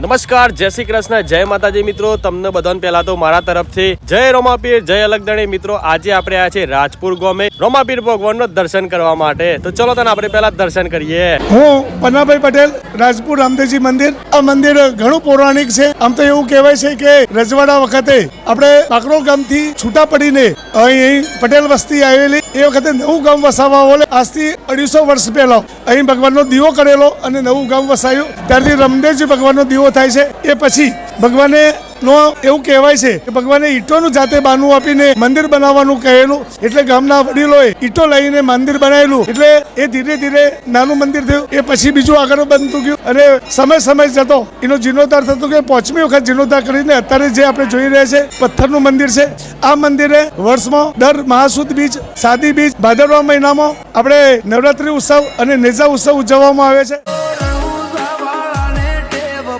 નમસ્કાર, જય શ્રી કૃષ્ણ, જય માતાજી મિત્રો. તમને બધાને પહેલા તો મારા તરફથી જય રોમાપીર, જય અલગદણી. મિત્રો આજે આપણે આવ્યા છે રાજપુર ગામે રોમાપીર ભગવાનનો દર્શન કરવા માટે. તો ચલો તને આપણે પહેલા દર્શન કરીએ. હું પન્નાભાઈ પટેલ, રાજપુર રામદેવજી મંદિર. આ મંદિર ઘણું પૌરાણિક છે. આમ તો એવું કહેવાય છે કે રજવાડા વખતે આપણે બાકરોલ ગામથી છૂટા પડીને અહીં પટેલ વસ્તી આવેલી, એ વખતે નવું ગામ વસાવવા વાળે આજથી 250 વર્ષ પહેલા અહીં ભગવાનનો દીવો કરેલો અને નવું ગામ વસાયું. ત્યારથી રામદેવજી ભગવાનનો દીવો થાય છે. એ પછી ભગવાને નો એવું કહેવાય છે કે ભગવાને ઈંટોનું જાતે બાનું આપીને મંદિર બનાવવાનું કહેલું, એટલે ગામના વડીલોએ ઈંટો લઈને મંદિર બનાવેલું, એટલે એ ધીરે ધીરે નાનું મંદિર થયું. એ પછી બીજું આગળ બનતું ગયું અને સમય જતો એનો જીર્ણોદ્ધાર થતો ગયો. 5મી વખત જીર્ણોદ્ધાર કરીને અત્યારે જે આપણે જોઈ રહ્યા છે પથ્થરનું મંદિર છે. આ મંદિરે વર્ષમાં દર મહાસુદ બીજ, સાદી બીજ, ભાદરવા મહિનામાં આપણે નવરાત્રી ઉત્સવ અને નેજા ઉત્સવ ઉજવવામાં આવે છે.